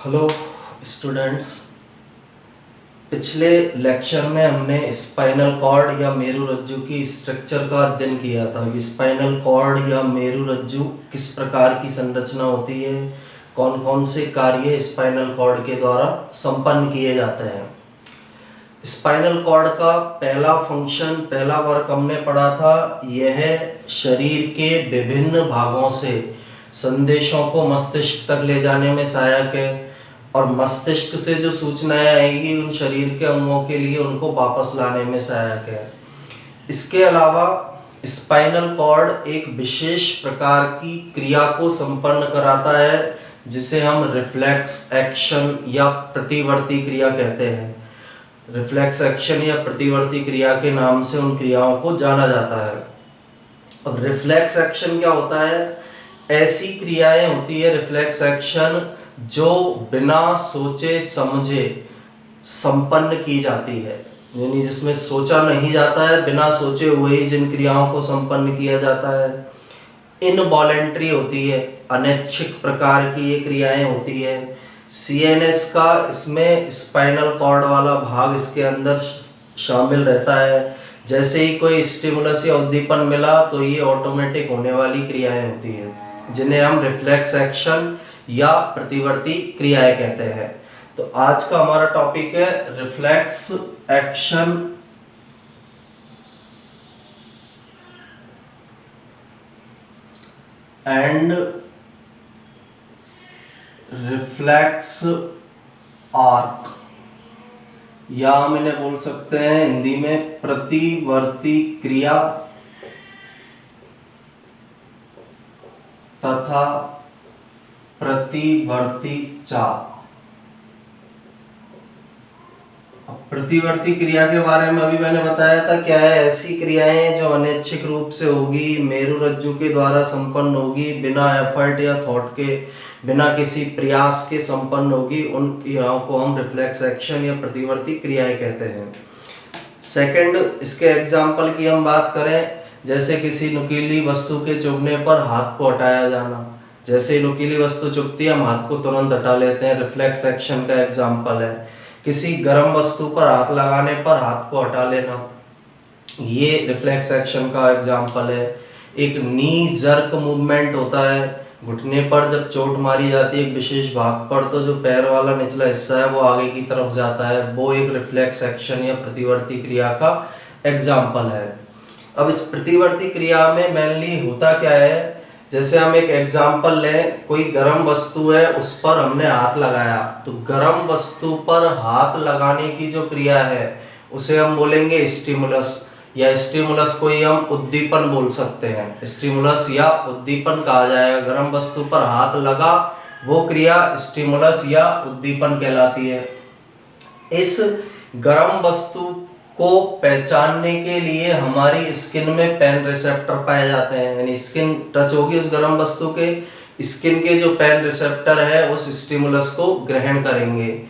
Hello students. पिछले lecture में हमने स्पाइनल कॉर्ड या मेरुरज्जु की स्ट्रक्चर का अध्ययन किया था। स्पाइनल कॉर्ड या मेरुरज्जु किस प्रकार की संरचना होती है, कौन कौन से कार्य स्पाइनल कॉर्ड के द्वारा संपन्न किए जाते हैं। स्पाइनल कॉर्ड का पहला फंक्शन, पहला वर्क हमने पढ़ा था, यह शरीर के विभिन्न भागों से संदेशों को मस्तिष्क तक ले जाने में सहायक है और मस्तिष्क से जो सूचनाएं आएगी उन शरीर के अंगों के लिए उनको वापस लाने में सहायक है। इसके अलावा स्पाइनल कॉर्ड एक विशेष प्रकार की क्रिया को संपन्न कराता है जिसे हम रिफ्लेक्स एक्शन या प्रतिवर्ती क्रिया कहते हैं। रिफ्लेक्स एक्शन या प्रतिवर्ती क्रिया के नाम से उन क्रियाओं को जाना जाता है। अब रिफ्लेक्स एक्शन क्या होता है? ऐसी क्रियाएं होती है रिफ्लेक्स एक्शन जो बिना सोचे समझे संपन्न की जाती है, यानी जिसमें सोचा नहीं जाता है, बिना सोचे हुए ही जिन क्रियाओं को संपन्न किया जाता है। इनवॉलेंट्री होती है, अनैच्छिक प्रकार की ये क्रियाएं होती है। सीएनएस का इसमें स्पाइनल कॉर्ड वाला भाग इसके अंदर शामिल रहता है। जैसे ही कोई स्टिमुलस या उद्दीपन मिला तो ये ऑटोमेटिक होने वाली क्रियाएं होती हैं जिन्हें हम रिफ्लेक्स एक्शन या प्रतिवर्ती क्रियाएं कहते हैं। तो आज का हमारा टॉपिक है reflex action and reflex arc, या हम इन्हें बोल सकते हैं हिंदी में प्रतिवर्ती क्रिया तथा प्रतिवर्ती चाप। प्रतिवर्ती क्रिया के बारे में अभी मैंने बताया था, क्या है? ऐसी क्रियाएं जो अनैच्छिक रूप से होगी, मेरुरज्जु के द्वारा संपन्न होगी, बिना एफर्ट या थॉट के, बिना किसी प्रयास के संपन्न होगी, उन क्रियाओं को हम रिफ्लेक्स एक्शन या प्रतिवर्ती क्रियाएं कहते हैं। सेकंड, इसके एग्जाम्पल की हम बात करें, जैसे किसी नुकीली वस्तु के चुभने पर हाथ को हटाया जाना। जैसे नुकीली वस्तु चुभती है हम हाथ को तुरंत हटा लेते हैं, रिफ्लेक्स एक्शन का एग्जाम्पल है। किसी गर्म वस्तु पर हाथ लगाने पर हाथ को हटा लेना, ये रिफ्लेक्स एक्शन का एग्जाम्पल है। एक नी जर्क मूवमेंट होता है, घुटने पर जब चोट मारी जाती है एक विशेष भाग पर तो जो पैर वाला निचला हिस्सा है वो आगे की तरफ जाता है, वो एक रिफ्लेक्स एक्शन या प्रतिवर्ती क्रिया का एग्जाम्पल है। अब इस प्रतिवर्ती क्रिया में मेनली होता क्या है? जैसे हम एक एग्जाम्पल लें, कोई गर्म वस्तु है उस पर हमने हाथ लगाया, तो गर्म वस्तु पर हाथ लगाने की जो क्रिया है उसे हम बोलेंगे स्टिमुलस, या स्टिमुलस को ही हम उद्दीपन बोल सकते हैं। स्टिमुलस या उद्दीपन कहा जाएगा। गर्म वस्तु पर हाथ लगा वो क्रिया स्टिमुलस या उद्दीपन कहलाती है। इस गर्म वस्तु को पहचानने के लिए हमारी स्किन में पेन रिसेप्टर पाए जाते हैं, यानी स्किन टच होगी उस गर्म वस्तु के, स्किन के जो पेन रिसेप्टर है उस स्टिमुलस को ग्रहण करेंगे।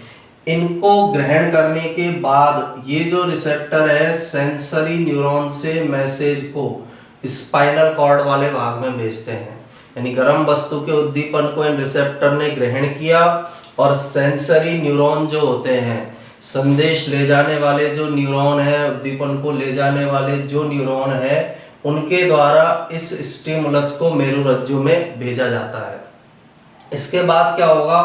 इनको ग्रहण करने के बाद ये जो रिसेप्टर है सेंसरी न्यूरॉन से मैसेज को स्पाइनल कॉर्ड वाले भाग में भेजते हैं, यानी गर्म वस्तु के उद्दीपन को इन रिसेप्टर ने ग्रहण किया और सेंसरी न्यूरॉन जो होते हैं, संदेश ले जाने वाले जो न्यूरॉन है, उद्दीपन को ले जाने वाले जो न्यूरॉन है, उनके द्वारा इस स्टिमुलस को मेरुरज्जु में भेजा जाता है। इसके बाद क्या होगा?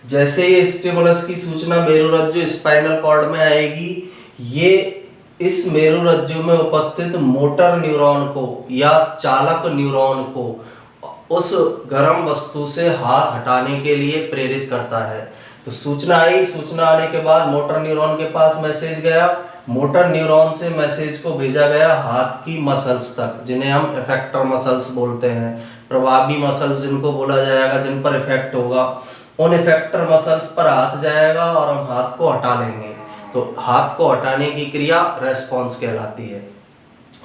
जैसे ये स्टिमुलस की सूचना मेरुरज्जु स्पाइनल कॉर्ड में आएगी, ये इस मेरुरज्जु में उपस्थित मोटर न्यूरॉन को या चालक न्यूरॉन को उस गर्म वस्तु से हाथ हटाने के लिए प्रेरित करता है। तो सूचना आई, सूचना आने के बाद मोटर न्यूरॉन के पास मैसेज गया, मोटर न्यूरॉन से मैसेज को भेजा गया हाथ की मसल्स तक, जिन्हें हम इफेक्टर मसल्स बोलते हैं। प्रभावी मसल्स जिनको बोला जाएगा, जिन पर इफेक्ट होगा, उन इफेक्टर मसल्स पर हाथ जाएगा और हम हाथ को हटा लेंगे। तो हाथ को हटाने की क्रिया रेस्पॉन्स कहलाती है।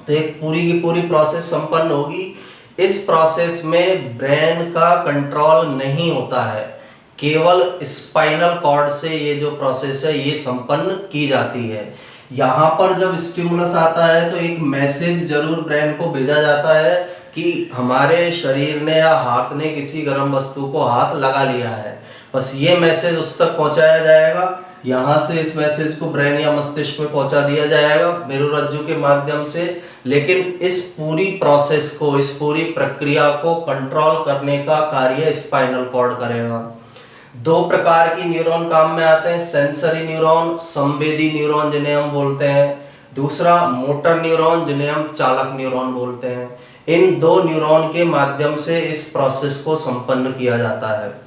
तो एक पूरी की पूरी प्रोसेस संपन्न होगी। इस प्रोसेस में ब्रेन का कंट्रोल नहीं होता है, केवल स्पाइनल कॉर्ड से ये जो प्रोसेस है ये संपन्न की जाती है। यहाँ पर जब स्टिमुलस आता है तो एक मैसेज जरूर ब्रेन को भेजा जाता है कि हमारे शरीर ने या हाथ ने किसी गर्म वस्तु को हाथ लगा लिया है। बस ये मैसेज उस तक पहुंचाया जाएगा, यहाँ से इस मैसेज को ब्रेन या मस्तिष्क में पहुंचा दिया जाएगा मेरुरज्जु के माध्यम से। लेकिन इस पूरी प्रोसेस को, इस पूरी प्रक्रिया को कंट्रोल करने का कार्य स्पाइनल कॉर्ड करेगा। दो प्रकार की न्यूरॉन काम में आते हैं, सेंसरी न्यूरॉन, संवेदी न्यूरॉन जिन्हें हम बोलते हैं, दूसरा मोटर न्यूरॉन जिन्हें हम चालक न्यूरॉन बोलते हैं। इन दो न्यूरॉन के माध्यम से इस प्रोसेस को संपन्न किया जाता है।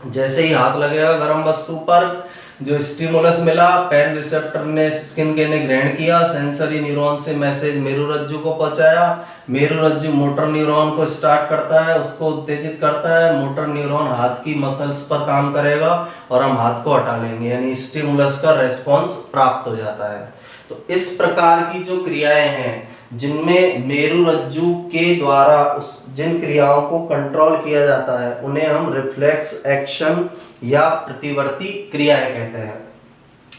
जैसे ही हाथ लगेगा गर्म वस्तु पर, जो स्टिमुलस मिला, पेन रिसेप्टर ने, स्किन के ने ग्रहण किया, सेंसरी न्यूरॉन से मैसेज मेरुरज्जु को पहुंचाया, मेरुरज्जु मोटर न्यूरॉन को स्टार्ट करता है, उसको उत्तेजित करता है, मोटर न्यूरॉन हाथ की मसल्स पर काम करेगा और हम हाथ को हटा लेंगे, यानी स्टिमुलस का रेस्पॉन्स प्राप्त हो जाता है। तो इस प्रकार की जो क्रियाएं हैं जिनमें मेरुरज्जु के द्वारा जिन क्रियाओं को कंट्रोल किया जाता है उन्हें हम रिफ्लेक्स एक्शन या प्रतिवर्ती क्रियाएं कहते हैं।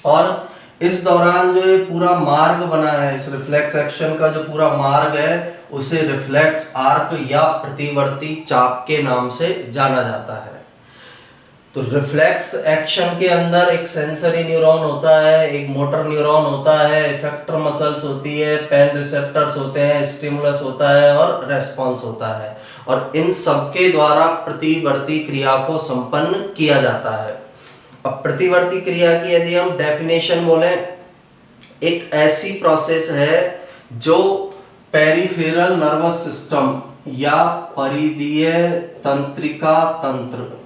और इस दौरान जो ये पूरा मार्ग बना है, इस रिफ्लेक्स एक्शन का जो पूरा मार्ग है उसे रिफ्लेक्स आर्क या प्रतिवर्ती चाप के नाम से जाना जाता है। तो रिफ्लेक्स एक्शन के अंदर एक सेंसरी न्यूरॉन होता है, एक मोटर न्यूरॉन होता है, इफेक्टर मसल्स होती है, पेन रिसेप्टर्स होते हैं, स्टिमुलस होता है और रेस्पॉन्स होता है, और इन सबके द्वारा प्रतिवर्ती क्रिया को संपन्न किया जाता है। अब प्रतिवर्ती क्रिया की यदि हम डेफिनेशन बोलें, एक ऐसी प्रोसेस है जो पेरिफेरल नर्वस सिस्टम या परिधीय तंत्रिका तंत्र,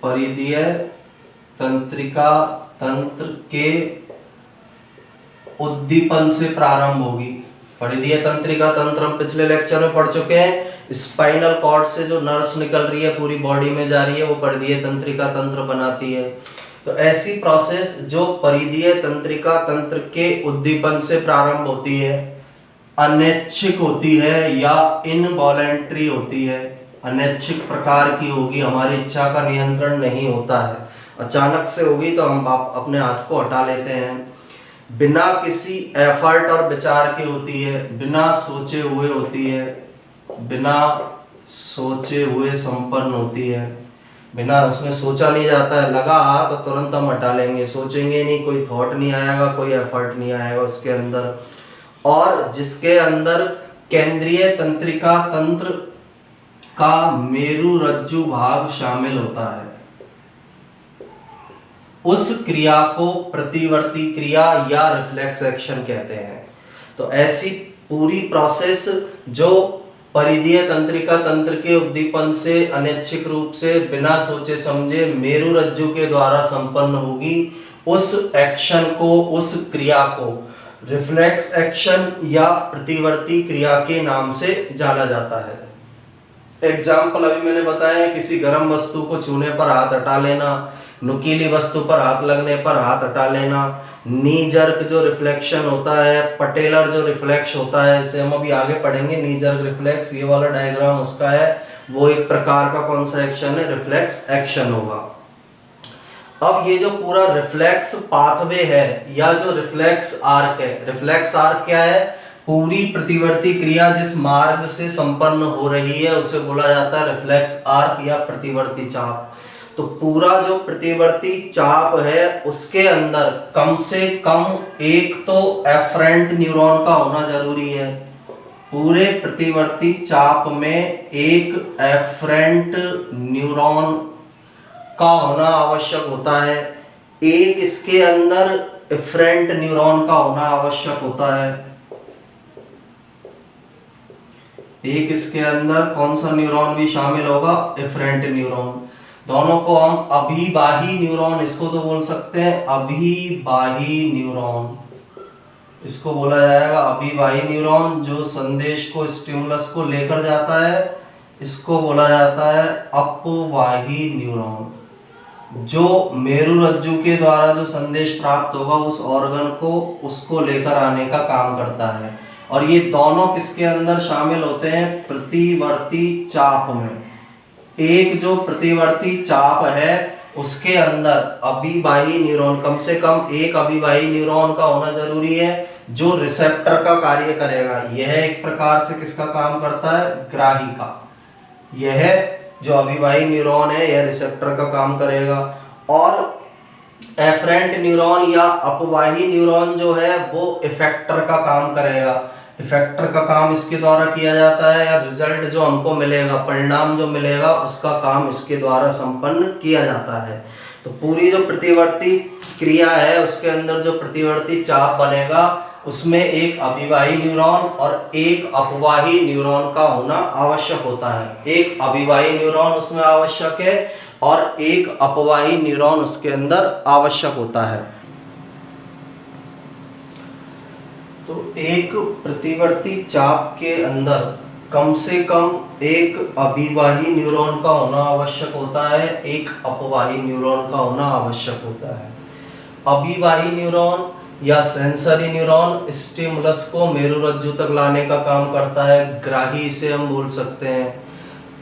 परिधीय तंत्रिका तंत्र के उद्दीपन से प्रारंभ होगी। परिधीय तंत्रिका तंत्र हम पिछले लेक्चर में पढ़ चुके हैं। स्पाइनल कॉर्ड से जो नर्व्स निकल रही है पूरी बॉडी में जा रही है वो परिधीय तंत्रिका तंत्र बनाती है। तो ऐसी प्रोसेस जो परिधीय तंत्रिका तंत्र के उद्दीपन से प्रारंभ होती है, अनैच्छिक होती है या इनवॉलेंट्री होती है, अनैच्छिक प्रकार की होगी, हमारी इच्छा का नियंत्रण नहीं होता है, अचानक से होगी तो हम अपने हाथ को हटा लेते हैं, बिना किसी एफर्ट और विचार के होती है, बिना सोचे हुए होती है, बिना सोचे हुए संपन्न होती है, बिना उसमें सोचा नहीं जाता है, लगा हाथ तो तुरंत हम हटा लेंगे, सोचेंगे नहीं, कोई थॉट नहीं आएगा, कोई एफर्ट नहीं आएगा उसके अंदर, और जिसके अंदर केंद्रीय तंत्रिका तंत्र का मेरुरज्जु भाग शामिल होता है, उस क्रिया को प्रतिवर्ती क्रिया या रिफ्लेक्स एक्शन कहते हैं। तो ऐसी पूरी प्रोसेस जो परिधीय तंत्रिका तंत्र के उद्दीपन से अनैच्छिक रूप से बिना सोचे समझे मेरुरज्जु के द्वारा संपन्न होगी, उस एक्शन को, उस क्रिया को रिफ्लेक्स एक्शन या प्रतिवर्ती क्रिया के नाम से जाना जाता है। एग्जाम्पल अभी मैंने बताया, किसी गर्म वस्तु को छूने पर हाथ हटा लेना, नुकीली वस्तु पर हाथ लगने पर हाथ हटा लेना, नी जर्क जो रिफ्लेक्शन होता है, पटेलर जो रिफ्लेक्स होता है, इसे हम अभी आगे पढ़ेंगे। नी जर्क रिफ्लेक्स, ये वाला डायग्राम उसका है, वो एक प्रकार का कौन सा एक्शन है, रिफ्लेक्स एक्शन होगा। अब ये जो पूरा रिफ्लेक्स पाथवे है या जो रिफ्लेक्स आर्क है, रिफ्लेक्स आर्क क्या है, पूरी प्रतिवर्ती क्रिया जिस मार्ग से संपन्न हो रही है उसे बोला जाता है रिफ्लेक्स आर्क या प्रतिवर्ती चाप। तो पूरा जो प्रतिवर्ती चाप है उसके अंदर कम से कम एक तो एफरेंट न्यूरॉन का होना जरूरी है। पूरे प्रतिवर्ती चाप में एक एफरेंट न्यूरॉन का होना आवश्यक होता है, एक इसके अंदर एफरेंट न्यूरॉन का होना आवश्यक होता है, एक इसके अंदर कौन सा न्यूरॉन भी शामिल होगा, एफरेंट न्यूरॉन। दोनों को हम अभिबाही न्यूरॉन इसको तो बोल सकते हैं, अभिबाही न्यूरॉन इसको बोला जाएगा, अभिबाही न्यूरॉन जो संदेश को, स्टिमुलस को लेकर जाता है, इसको बोला जाता है अपवाही न्यूरॉन, जो मेरुरज्जु के द्वारा जो संदेश प्राप्त होगा उस ऑर्गन को, उसको लेकर आने का काम करता है। और ये दोनों किसके अंदर शामिल होते हैं, प्रतिवर्ती चाप में। एक जो प्रतिवर्ती चाप है उसके अंदर अभिबाही न्यूरॉन, कम से कम एक अभिबाही न्यूरॉन का होना जरूरी है जो रिसेप्टर का कार्य करेगा। यह एक प्रकार से किसका काम करता है, ग्राही का। यह जो अभिवाही न्यूरॉन है यह रिसेप्टर का काम करेगा, और एफरेंट न्यूरॉन या अपवाही न्यूरॉन जो है वो इफेक्टर का काम करेगा। इफेक्टर का काम इसके द्वारा किया जाता है, या रिजल्ट जो हमको मिलेगा, परिणाम जो मिलेगा, उसका काम इसके द्वारा संपन्न किया जाता है। तो पूरी जो प्रतिवर्ती क्रिया है उसके अंदर जो प्रतिवर्ती चाप बनेगा उसमें एक अभिवाही न्यूरॉन और एक अपवाही न्यूरॉन का होना आवश्यक होता है। एक अभिवाही न्यूरॉन उसमें आवश्यक है और एक अपवाही न्यूरॉन उसके अंदर आवश्यक होता है। तो एक प्रतिवर्ती चाप के अंदर कम से कम एक अभिवाही न्यूरॉन का होना आवश्यक होता है, एक अपवाही न्यूरॉन का होना आवश्यक होता है। अभिवाही न्यूरॉन या सेंसरी न्यूरॉन स्टिमुलस को मेरुरज्जु तक लाने का काम करता है, ग्राही इसे हम बोल सकते हैं।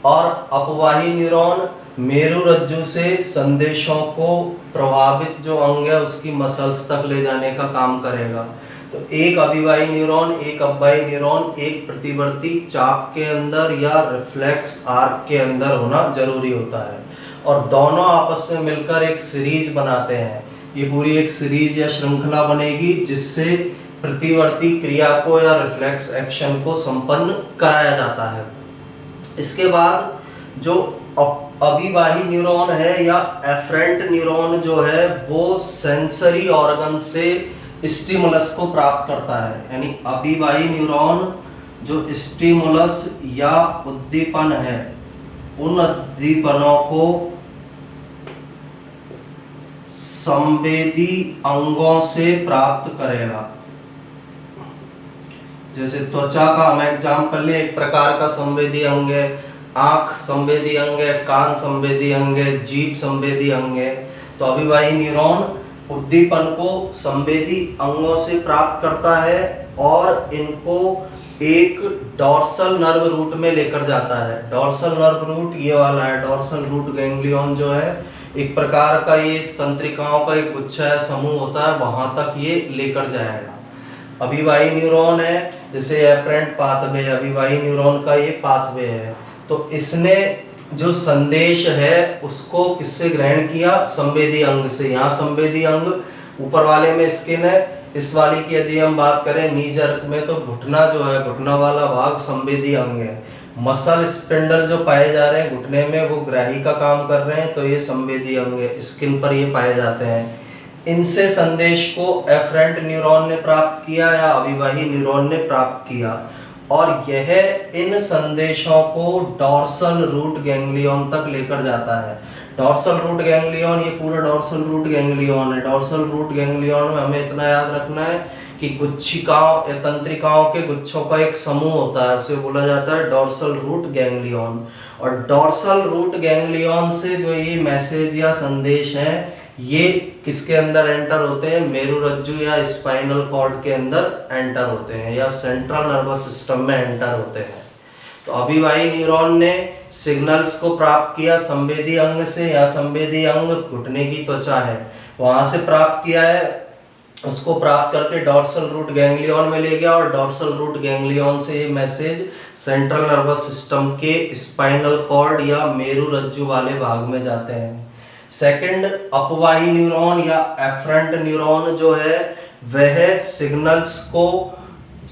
और अपवाही न्यूरॉन मेरुरज्जु से संदेशों को प्रभावित जो अंग है उसकी मसल्स तक ले जाने का काम करेगा। तो एक अभिवाही न्यूरॉन, एक अपवाही न्यूरॉन एक प्रतिवर्ती चाप के अंदर या रिफ्लेक्स आर्क के अंदर होना जरूरी होता है, और दोनों आपस में मिलकर एक सीरीज बनाते हैं। ये पूरी एक सीरीज या श्रृंखला बनेगी जिससे प्रतिवर्ती क्रिया को या रिफ्लेक्स एक्शन को संपन्न कराया जाता है। इसके बाद जो अभिवाही न्यूरॉन है या एफरेंट न्यूरॉन जो है वो सेंसरी ऑर्गन से स्टिमुलस को प्राप्त करता है, यानी अभिवाही न्यूरॉन जो स्टिमुलस या उद्दीपन है उन उद्दीपनों को संवेदी अंगों से प्राप्त करेगा। जैसे त्वचा का हम एग्जाम्पल ले, एक प्रकार का संवेदी अंग है, आंख संवेदी अंग है, कान संवेदी अंग है, जीभ संवेदी अंग है। तो अभिवाही न्यूरॉन उद्दीपन को संवेदी अंगों से प्राप्त करता है और इनको एक डॉर्सल नर्व रूट में लेकर जाता है। डॉर्सल नर्व रूट ये वाला है, डॉर्सल रूट गैंग्लियन जो है एक प्रकार का ये तंत्रिकाओं का एक गुच्छा है, समूह होता है, वहां तक ये लेकर जाएगा। अभिवाही न्यूरॉन है, जैसे एफरेंट पाथवे, अभिवाही न्यूरॉन का ये पाथवे है। तो इसने जो संदेश है उसको किससे ग्रहण किया? संवेदी अंग से। यहाँ संवेदी अंग ऊपर वाले में स्किन है, इस वाली की यदि हम बात करें नी जर्क में तो घुटना जो है, घुटना वाला भाग संवेदी अंग है। मसल स्पिंडल जो पाए जा रहे हैं घुटने में वो ग्राही का काम कर रहे हैं, तो ये संवेदी अंग है, स्किन पर ये पाए जाते हैं। इनसे संदेश को एफरेंट न्यूरॉन ने प्राप्त किया या अभिवाही न्यूरॉन ने प्राप्त किया, और यह इन संदेशों को डॉर्सल रूट गैंग्लियन तक लेकर जाता है। डॉर्सल रूट गैंग्लियन, ये पूरा डॉर्सल रूट गैंग्लियन है। डॉर्सल रूट गैंग्लियन में हमें इतना याद रखना है कि गुच्छिकाओं या तंत्रिकाओं के गुच्छों का एक समूह होता है, उसे बोला जाता है डॉर्सल रूट गैंग्लियन। और डॉर्सल रूट गैंग्लियन से जो ये मैसेज या संदेश है ये किसके अंदर एंटर होते हैं? मेरुरज्जु या स्पाइनल कॉर्ड के अंदर एंटर होते हैं या सेंट्रल नर्वस सिस्टम में एंटर होते हैं। तो अभिवाही न्यूरॉन ने सिग्नल्स को प्राप्त किया संवेदी अंग से, या संवेदी अंग घुटने की त्वचा है वहां से प्राप्त किया है, उसको प्राप्त करके डॉर्सल रूट गैंग्लियन में ले गया, और डॉर्सल रूट गैंग्लियन से ये मैसेज सेंट्रल नर्वस सिस्टम के स्पाइनल कॉर्ड या मेरुरज्जु वाले भाग में जाते हैं। सेकंड, अपवाही न्यूरॉन या एफरेंट न्यूरॉन जो है वह सिग्नल्स को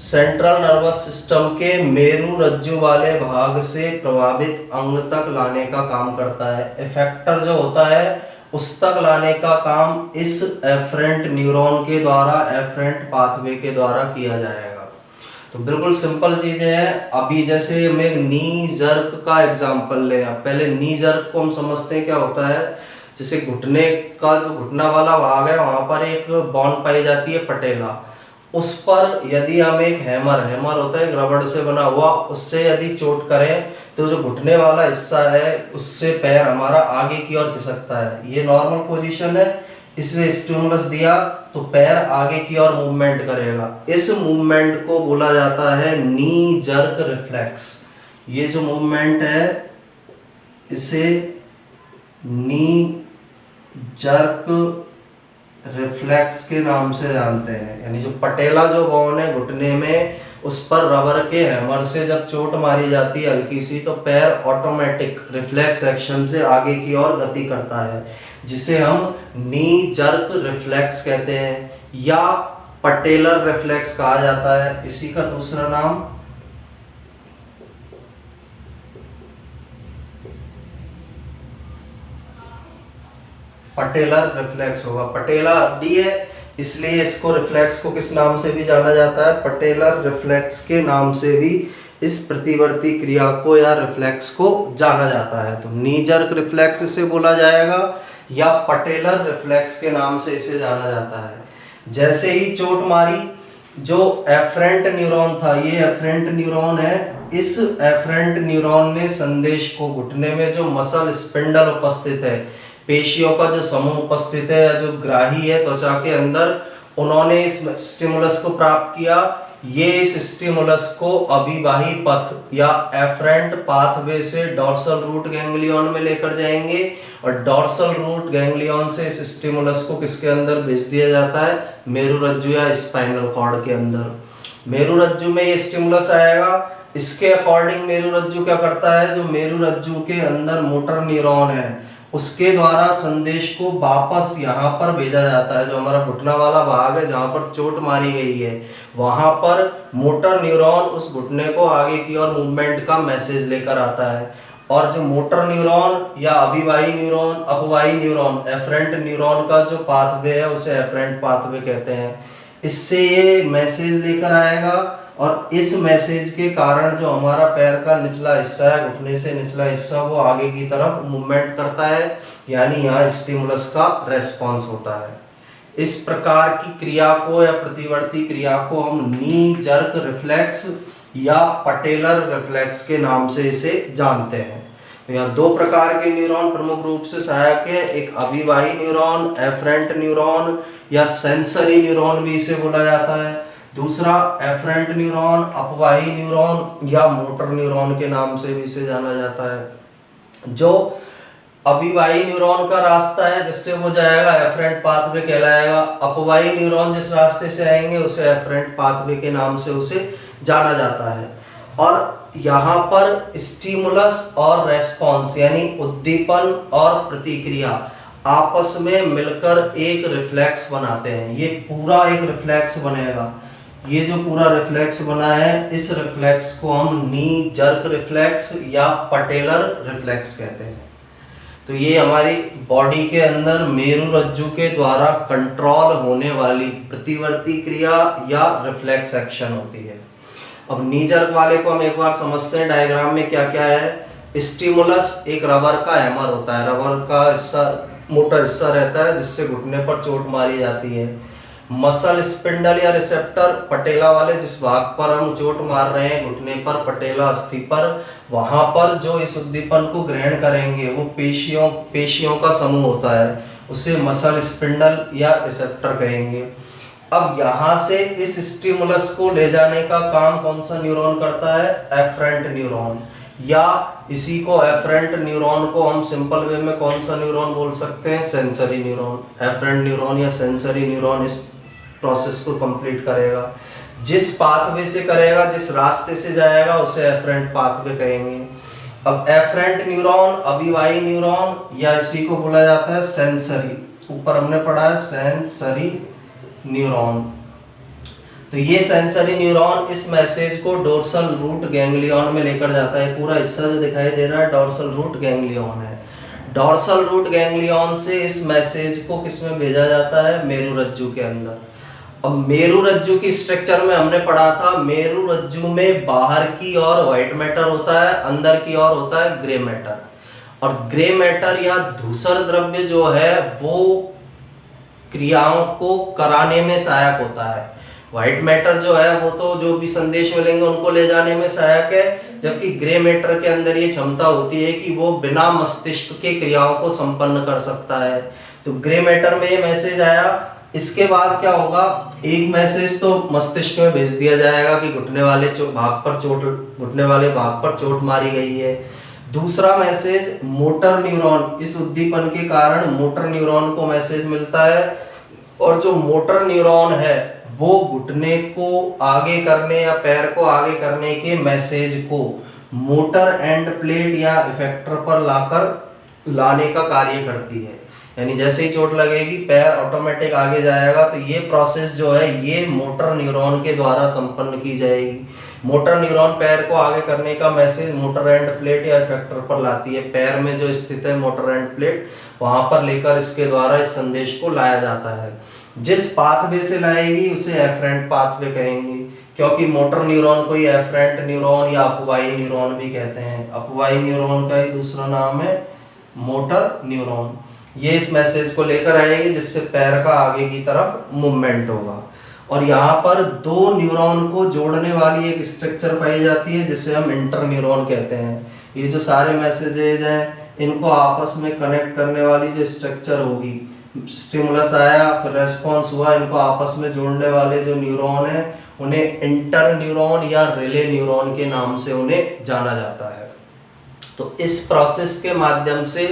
सेंट्रल नर्वस सिस्टम के मेरुरज्जु वाले भाग से प्रभावित अंग तक लाने का काम करता है। इफेक्टर जो होता है उस तक लाने का काम इस एफरेंट न्यूरॉन के द्वारा, एफरेंट पाथवे के द्वारा किया जाएगा। तो बिल्कुल सिंपल चीजें हैं। अभी जैसे हम एक नी जर्क का एग्जांपल लें, पहले नी जर्क को हम समझते हैं क्या होता है। जैसे घुटने का जो घुटना वाला भाग है वहां पर एक बॉन पाई जाती है पटेला, उस पर यदि हम एक हैमर होता है रबड़ से बना हुआ, उससे यदि चोट करें तो जो घुटने वाला हिस्सा है उससे पैर हमारा आगे की ओर खिसकता है। ये नॉर्मल पोजीशन है, इसलिए स्टिमुलस दिया तो पैर आगे की ओर मूवमेंट करेगा। इस मूवमेंट को बोला जाता है नी जर्क रिफ्लेक्स। ये जो मूवमेंट है इसे नी जर्क रिफ्लेक्स के नाम से जानते हैं। यानी जो पटेला जो बोन है घुटने में उस पर रबर के हैमर से जब चोट मारी जाती है हल्की सी, तो पैर ऑटोमेटिक रिफ्लेक्स एक्शन से आगे की ओर गति करता है, जिसे हम नी जर्क रिफ्लेक्स कहते हैं या पटेलर रिफ्लेक्स कहा जाता है। इसी का दूसरा नाम पटेलर रिफ्लेक्स होगा। पटेला हड्डी है, इसलिए इसको रिफ्लेक्स को किस नाम से भी जाना जाता है? पटेलर रिफ्लेक्स के नाम से भी इस प्रतिवर्ती क्रिया को या रिफ्लेक्स को जाना जाता है। तो नी जर्क रिफ्लेक्स इसे बोला जाएगा या पटेलर रिफ्लेक्स के नाम से इसे जाना जाता है। जैसे ही चोट मारी, जो एफरेंट न्यूरॉन था, ये एफरेंट न्यूरॉन है, इस एफरेंट न्यूरॉन ने संदेश को घुटने में जो मसल स्पिंडल उपस्थित है, पेशियों का जो समूह उपस्थित है या जो ग्राही है त्वचा के अंदर, उन्होंने इस स्टिमुलस को प्राप्त किया। ये इस स्टिमुलस को अभिवाही पथ या एफरेंट पाथवे से डॉर्सल रूट गैंग्लियन में लेकर जाएंगे और डॉर्सल रूट गैंग्लियन से इस स्टिमुलस को किसके अंदर भेज दिया जाता है? मेरुरज्जु या स्पाइनल कॉर्ड के अंदर। मेरुरज्जु में ये स्टिमुलस आएगा। इसके अकॉर्डिंग मेरुरज्जु क्या करता है? जो मेरुरज्जु के अंदर मोटर न्यूरॉन है, उसके द्वारा संदेश को वापस यहाँ पर भेजा जाता है। जो हमारा घुटना वाला भाग है जहाँ पर चोट मारी गई है, वहां पर मोटर न्यूरॉन उस घुटने को आगे की ओर मूवमेंट का मैसेज लेकर आता है। और जो मोटर न्यूरॉन या अभिवाही न्यूरॉन, अपवाही न्यूरॉन, एफरेंट न्यूरॉन का जो पाथवे है उसे एफरेंट पाथवे कहते हैं। इससे ये मैसेज लेकर आएगा और इस मैसेज के कारण जो हमारा पैर का निचला हिस्सा है, घुटने से निचला हिस्सा, वो आगे की तरफ मूवमेंट करता है, यानी यहाँ स्टिमुलस का रेस्पॉन्स होता है। इस प्रकार की क्रिया को या प्रतिवर्ती क्रिया को हम नी जर्क रिफ्लेक्स या पटेलर रिफ्लेक्स के नाम से इसे जानते हैं। तो यहाँ दो प्रकार के न्यूरॉन प्रमुख रूप से सहायक है, एक अभिवाही न्यूरॉन, एफरेंट न्यूरॉन या सेंसरी न्यूरॉन भी इसे बोला जाता है। दूसरा एफरेंट न्यूरॉन, अपवाही न्यूरॉन या मोटर न्यूरॉन के नाम से भी इसे जाना जाता है। जो अभिवाही न्यूरॉन का रास्ता है जिससे वो जाएगा, एफरेंट पाथवे कहलाएगा। अपवाही न्यूरॉन जिस रास्ते से आएंगे उसे एफरेंट पाथवे के नाम से उसे जाना जाता है। और यहाँ पर स्टिमुलस और रेस्पॉन्स यानी उद्दीपन और प्रतिक्रिया आपस में मिलकर एक रिफ्लेक्स बनाते हैं। ये पूरा एक रिफ्लेक्स बनेगा। ये जो पूरा रिफ्लेक्स बना है, इस रिफ्लेक्स को हम नी जर्क रिफ्लेक्स या पटेलर रिफ्लेक्स कहते हैं। तो ये हमारी बॉडी के अंदर मेरुरज्जु के द्वारा कंट्रोल होने वाली प्रतिवर्ती क्रिया या रिफ्लेक्स एक्शन होती है। अब नी जर्क वाले को हम एक बार समझते हैं। डायग्राम में क्या क्या है? स्टिमुलस एक रबर का हैमर होता है, रबर का हिस्सा, मोटा हिस्सा रहता है जिससे घुटने पर चोट मारी जाती है। मसल स्पिंडल या रिसेप्टर, पटेला वाले जिस भाग पर हम चोट मार रहे हैं घुटने पर, पटेला अस्थि पर, वहां पर जो इस उद्दीपन को ग्रहण करेंगे वो पेशियों का समूह होता है, उसे मसल स्पिंडल या रिसेप्टर कहेंगे। अब यहाँ से इस स्टिमुलस को ले जाने का काम कौन सा न्यूरॉन करता है? एफरेंट न्यूरॉन, या इसी को एफरेंट न्यूरॉन को हम सिंपल वे में कौन सा न्यूरॉन बोल सकते हैं? Sensory neuron. एफरेंट न्यूरॉन या सेंसरी न्यूरॉन इस प्रोसेस को कंप्लीट करेगा। जिस पाथवे से करेगा, जिस रास्ते से जाएगा, उसे एफरेंट पाथवे कहेंगे। अब एफरेंट न्यूरॉन, अभिवाही न्यूरॉन या इसी को बोला जाता है सेंसरी, ऊपर हमने पढ़ा है सेंसरी न्यूरॉन। तो ये सेंसरी न्यूरॉन इस मैसेज को डोर्सल रूट गैंग्लियन में लेकर जाता है। पूरा हिस्सा जो दिखाई दे रहा है डोर्सल रूट गैंग्लियन है। डोर्सल रूट गैंग्लियन से इस मैसेज को किसमें भेजा जाता है? मेरुरज्जु के अंदर। अब मेरुरज्जु की स्ट्रक्चर में हमने पढ़ा था, मेरुरज्जु में बाहर की ओर व्हाइट मैटर होता है, अंदर की ओर होता है ग्रे मैटर। और ग्रे मैटर या धूसर द्रव्य जो है वो क्रियाओं को कराने में सहायक होता है। व्हाइट मैटर जो है वो तो जो भी संदेश मिलेंगे उनको ले जाने में सहायक है, जबकि ग्रे मैटर के अंदर ये क्षमता होती है कि वो बिना मस्तिष्क के क्रियाओं को संपन्न कर सकता है। तो ग्रे मैटर में ये मैसेज आया। इसके बाद क्या होगा? एक मैसेज तो मस्तिष्क में भेज दिया जाएगा कि घुटने वाले भाग पर चोट मारी गई है। दूसरा मैसेज मोटर न्यूरॉन, इस उद्दीपन के कारण मोटर न्यूरॉन को मैसेज मिलता है, और जो मोटर न्यूरॉन है वो घुटने को आगे करने या पैर को आगे करने के मैसेज को मोटर एंड प्लेट या इफेक्टर पर लाने का कार्य करती है। यानी जैसे ही चोट लगेगी पैर ऑटोमेटिक आगे जाएगा। तो ये प्रोसेस जो है ये मोटर न्यूरॉन के द्वारा संपन्न की जाएगी। मोटर न्यूरॉन पैर को आगे करने का मैसेज मोटर एंड प्लेट या इफेक्टर पर लाती है। पैर में जो स्थित है मोटर एंड प्लेट, वहां पर लेकर इसके द्वारा इस संदेश को लाया जाता है। जिस पाथवे से लाएगी उसे एफरेंट पाथवे कहेंगे, क्योंकि मोटर न्यूरॉन को ही एफरेंट न्यूरॉन या अपवाही न्यूरॉन भी कहते हैं। अपवाही न्यूरॉन का ही दूसरा नाम है मोटर न्यूरॉन। ये इस मैसेज को लेकर आएगी जिससे पैर का आगे की तरफ मूवमेंट होगा। और यहाँ पर दो न्यूरॉन को जोड़ने वाली एक स्ट्रक्चर पाई जाती है जिसे हम इंटर न्यूरॉन कहते हैं। ये जो सारे मैसेजेज हैं इनको आपस में कनेक्ट करने वाली जो स्ट्रक्चर होगी, स्टिमुलस आया फिर रेस्पॉन्स हुआ, इनको आपस में जोड़ने वाले जो न्यूरॉन है उन्हें इंटर न्यूरॉन या रिले न्यूरॉन के नाम से उन्हें जाना जाता है। तो इस प्रोसेस के माध्यम से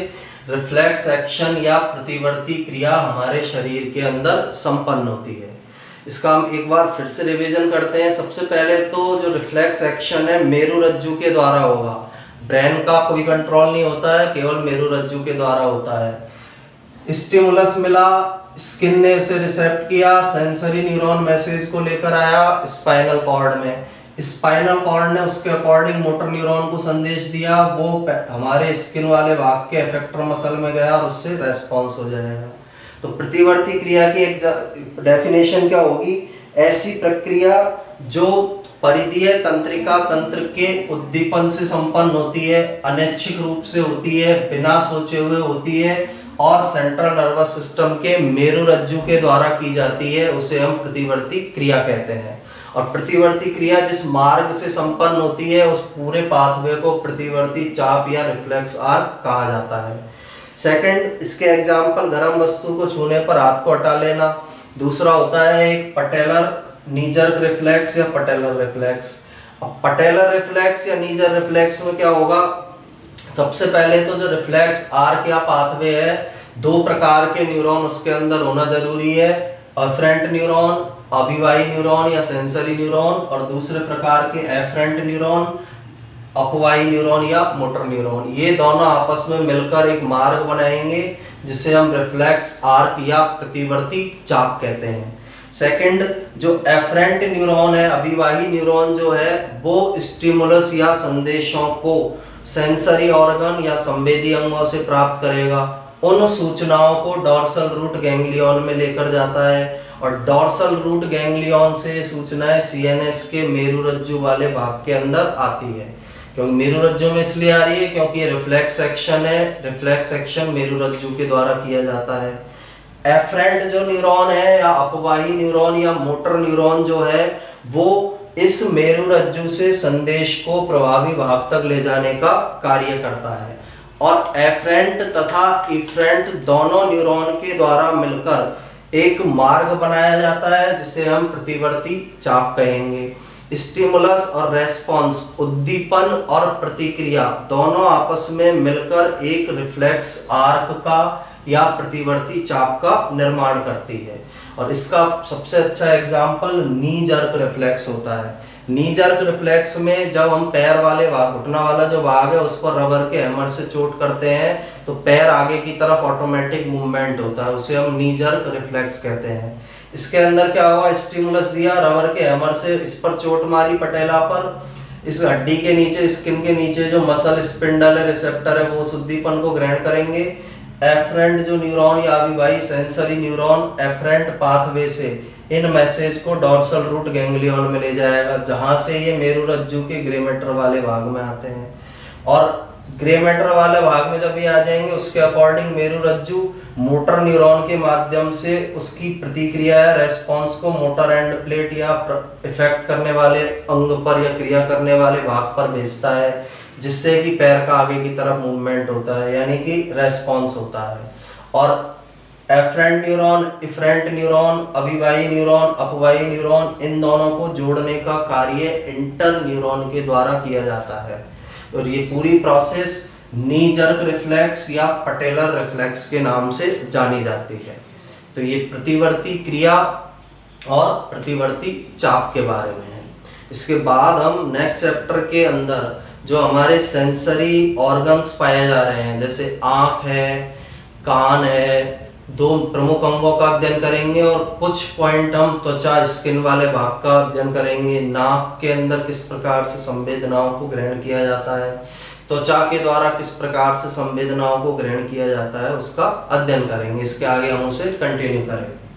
रिफ्लेक्स एक्शन या प्रतिवर्ती क्रिया हमारे शरीर के अंदर संपन्न होती है। इसका हम एक बार फिर से रिवीजन करते हैं। सबसे पहले तो जो रिफ्लेक्स एक्शन है मेरुरज्जु के द्वारा होगा। ब्रेन का कोई कंट्रोल नहीं होता है, केवल मेरुरज्जु के द्वारा होता है। स्टिमुलस मिला, स्किन ने उसे रिसेप्ट किया, सेंसरी न्यूरॉन मैसेज को लेकर आया स्पाइनल कॉर्ड में, स्पाइनल कॉर्ड ने उसके अकॉर्डिंग मोटर न्यूरॉन को संदेश दिया, वो हमारे स्किन वाले भाग के इफेक्टर मसल में गया और उससे रेस्पॉन्स हो जाएगा। तो प्रतिवर्ती क्रिया की डेफिनेशन क्या होगी? ऐसी प्रक्रिया जो परिधीय तंत्रिका तंत्र के उद्दीपन से संपन्न होती है, अनैच्छिक रूप से होती है, बिना सोचे हुए होती है और सेंट्रल नर्वस सिस्टम के मेरुरज्जु के द्वारा की जाती है, उसे हम प्रतिवर्ती क्रिया कहते हैं। और प्रतिवर्ती क्रिया जिस मार्ग से संपन्न होती है उस पूरे पाथवे को प्रतिवर्ती चाप या रिफ्लेक्स आर्क कहा जाता है। सेकंड, इसके एग्जाम्पल गर्म वस्तु को छूने पर हाथ को हटा लेना। दूसरा होता है एक पटेलर नी जर्क रिफ्लेक्स या पटेलर रिफ्लेक्स। अब पटेलर रिफ्लेक्स या नी जर्क रिफ्लेक्स में क्या होगा? सबसे पहले तो जो रिफ्लेक्स आर्क या पाथवे है, दो प्रकार के न्यूरॉन उसके अंदर होना जरूरी है, अफरेंट न्यूरॉन, अभिवाही न्यूरॉन या सेंसरी न्यूरॉन, और दूसरे प्रकार के एफरेंट न्यूरॉन, अपवाही न्यूरॉन या मोटर न्यूरॉन। ये दोनों आपस में मिलकर एक मार्ग बनाएंगे जिसे हम रिफ्लेक्स आर्क या प्रतिवर्ती चाप कहते हैं। सेकंड, जो एफरेंट न्यूरॉन है, अभिवाही न्यूरॉन जो है, वो स्टिमुलस या संदेशों को सेंसरी ऑर्गन या संवेदी अंगों से प्राप्त करेगा। उन सूचनाओं को डॉर्सल रूट गैंग्लियन में लेकर जाता है और डॉर्सल रूट गैंग्लियन से सूचनाएं सीएनएस के मेरुरज्जु वाले भाग के अंदर आती है। क्योंकि मेरुरज्जु में इसलिए आ रही है क्योंकि ये रिफ्लेक्स एक्शन है, रिफ्लेक्स एक्शन मेरुरज्जु के द्वारा किया जाता है। एफरेंट जो न्यूरॉन है या अपवाही न्यूरॉन या मोटर न्यूरॉन जो है, वो इस मेरुरज्जु से संदेश को प्रभावी भाग तक ले जाने का कार्य करता है। और एफरेंट तथा इफरेंट दोनों न्यूरॉन के द्वारा मिलकर एक मार्ग बनाया जाता है जिसे हम प्रतिवर्ती चाप कहेंगे। स्टिमुलस और रेस्पॉन्स, उद्दीपन और प्रतिक्रिया दोनों आपस में मिलकर एक रिफ्लेक्स आर्क का या प्रतिवर्ती चाप का निर्माण करती है। और इसका सबसे अच्छा एग्जाम्पल नी जर्क रिफ्लेक्स होता है। नी जर्क रिफ्लेक्स में जब हम पैर वाले भाग, घुटना वाला जो भाग है उस पर रबर के हैमर से चोट करते हैं तो पैर आगे की तरफ ऑटोमेटिक मूवमेंट होता है, उसे हम नी जर्क रिफ्लेक्स कहते हैं। इसके अंदर क्या हुआ? स्टिमुलस दिया, रबर के हैमर से इस पर चोट मारी पटेला पर, इस हड्डी के नीचे, स्किन के नीचे जो मसल स्पिंडल है, रिसेप्टर है, वो उस उद्दीपन को ग्रहण करेंगे। एफरेंट जो न्यूरॉन या अभिवाही सेंसरी न्यूरॉन एफरेंट पाथवे से इन मैसेज को डॉर्सल रूट गैंग्लियन में ले जाएगा, जहां से ये मेरुरज्जु के ग्रे मैटर वाले भाग में आते हैं। और ग्रे मैटर वाले भाग में जब ये आ जाएंगे उसके अकॉर्डिंग मेरुरज्जु मोटर न्यूरॉन के माध्यम से उसकी प्रतिक्रिया या रेस्पॉन्स को मोटर एंड प्लेट या इफेक्ट करने वाले अंग पर या क्रिया करने वाले भाग पर भेजता है, जिससे कि पैर का आगे की तरफ मूवमेंट होता है, यानी कि रेस्पॉन्स होता है। और एफरेंट न्यूरॉन, इफरेंट न्यूरॉन, अभिवाही न्यूरॉन, अपवाही न्यूरॉन, इन दोनों को जोड़ने का कार्य इंटर न्यूरॉन के द्वारा किया जाता है। और ये पूरी प्रोसेस नी जर्क रिफ्लेक्स या पटेलर रिफ्लेक्स के नाम से जानी जाती है। तो ये प्रतिवर्ती क्रिया और प्रतिवर्ती चाप के बारे में है। इसके बाद हम नेक्स्ट चैप्टर के अंदर जो हमारे सेंसरी ऑर्गन्स पाए जा रहे हैं, जैसे आँख है, कान है, दो प्रमुख अंगों का अध्ययन करेंगे और कुछ पॉइंट हम त्वचा स्किन वाले भाग का अध्ययन करेंगे। नाक के अंदर किस प्रकार से संवेदनाओं को ग्रहण किया जाता है, त्वचा के द्वारा किस प्रकार से संवेदनाओं को ग्रहण किया जाता है, उसका अध्ययन करेंगे। इसके आगे हम उसे कंटिन्यू करेंगे।